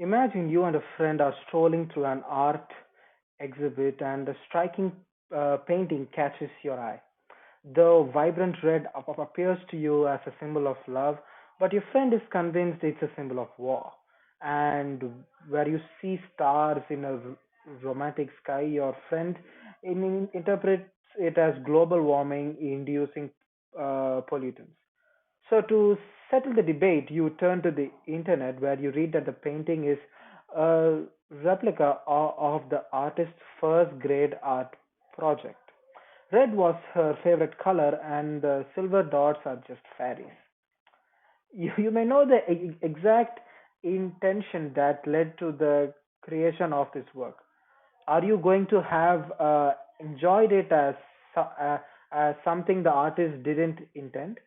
Imagine you and a friend are strolling through an art exhibit and a striking painting catches your eye. The vibrant red appears to you as a symbol of love, but your friend is convinced it's a symbol of war. And where you see stars in a romantic sky, your friend interprets it as global warming inducing pollutants. So, to settle the debate, you turn to the internet where you read that the painting is a replica of the artist's first grade art project. Red was her favorite color, and the silver dots are just fairies. You may know the exact intention that led to the creation of this work. Are you going to have enjoyed it as something the artist didn't intend?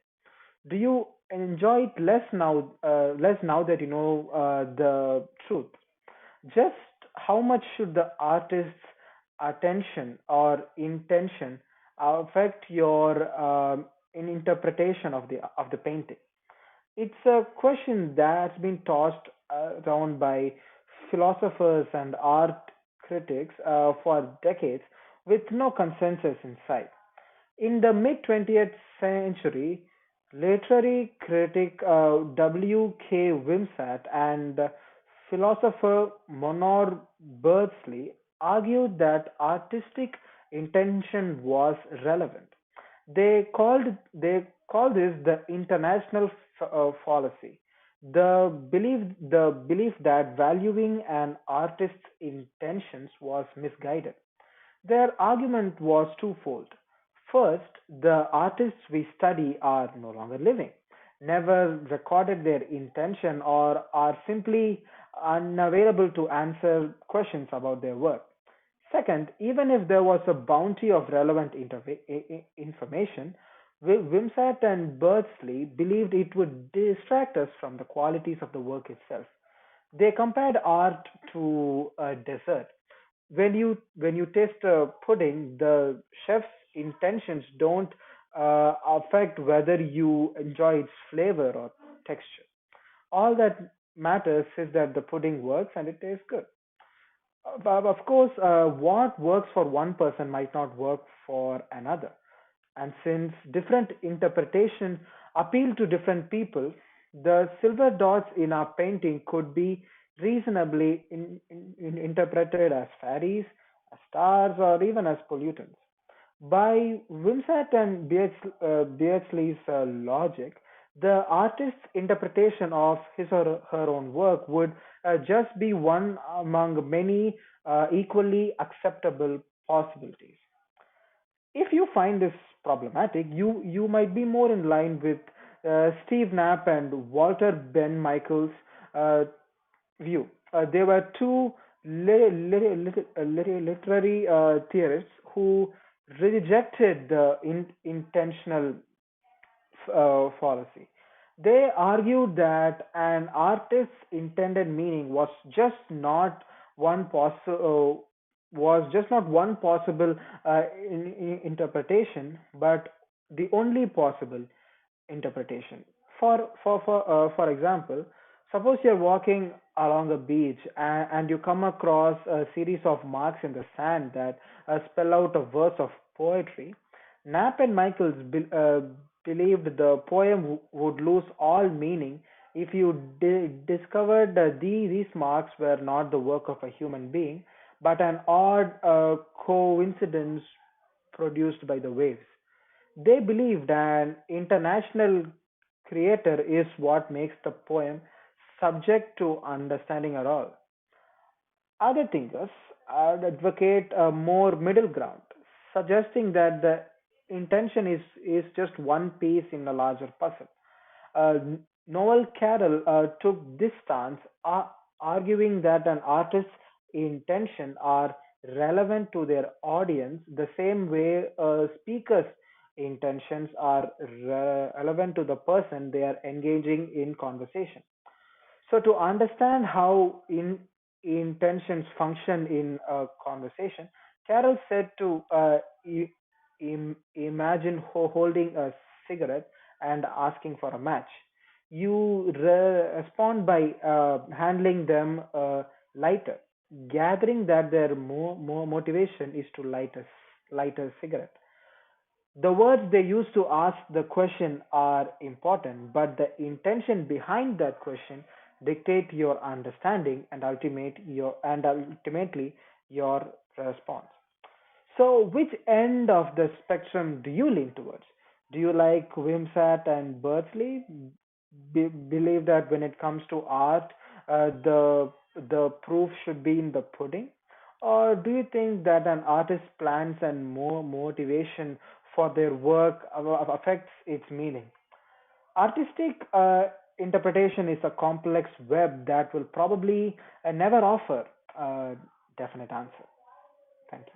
Do you enjoy it less now that you know the truth? Just how much should the artist's attention or intention affect your interpretation of the painting? It's a question that's been tossed around by philosophers and art critics for decades with no consensus in sight. In the mid 20th century, literary critic W.K. Wimsatt and philosopher Monor Birdsley argued that artistic intention was relevant. They called this the international fallacy, the belief that valuing an artist's intentions was misguided. Their argument was twofold. First, the artists we study are no longer living, never recorded their intention, or are simply unavailable to answer questions about their work. Second, even if there was a bounty of relevant information, Wimsatt and Birdsley believed it would distract us from the qualities of the work itself. They compared art to a dessert. When you taste a pudding, the chef's intentions don't affect whether you enjoy its flavor or texture. All that matters is that the pudding works and it tastes good. But of course, what works for one person might not work for another. And since different interpretation appeal to different people, the silver dots in our painting could be reasonably interpreted as fairies, as stars, or even as pollutants. By Wimsatt and Beardsley's logic, the artist's interpretation of his or her own work would just be one among many equally acceptable possibilities. If you find this problematic, you might be more in line with Steve Knapp and Walter Ben Michaels' uh, view. They were two literary theorists who rejected the intentional fallacy. They argued that an artist's intended meaning was just not one possible interpretation, but the only possible interpretation. For example, suppose you're walking along a beach and you come across a series of marks in the sand that spell out a verse of poetry. Knapp and Michaels believed the poem would lose all meaning if you discovered that these marks were not the work of a human being, but an odd coincidence produced by the waves. They believed an international creator is what makes the poem subject to understanding at all. Other thinkers advocate a more middle ground, suggesting that the intention is just one piece in a larger puzzle. Uh, Noel Carroll took this stance, arguing that an artist's intention are relevant to their audience the same way a speaker's intentions are relevant to the person they are engaging in conversation. So, to understand how intentions function in a conversation, Carol said to imagine holding a cigarette and asking for a match. You respond by handling them lighter, gathering that their more motivation is to light a cigarette. The words they use to ask the question are important, but the intention behind that question dictate your understanding and ultimately your response. So, which end of the spectrum do you lean towards? Do you like Wimsat and Berkeley? Believe that when it comes to art, the proof should be in the pudding, or do you think that an artist's plans and more motivation for their work affects its meaning? Artistic interpretation is a complex web that will probably never offer a definite answer. Thank you.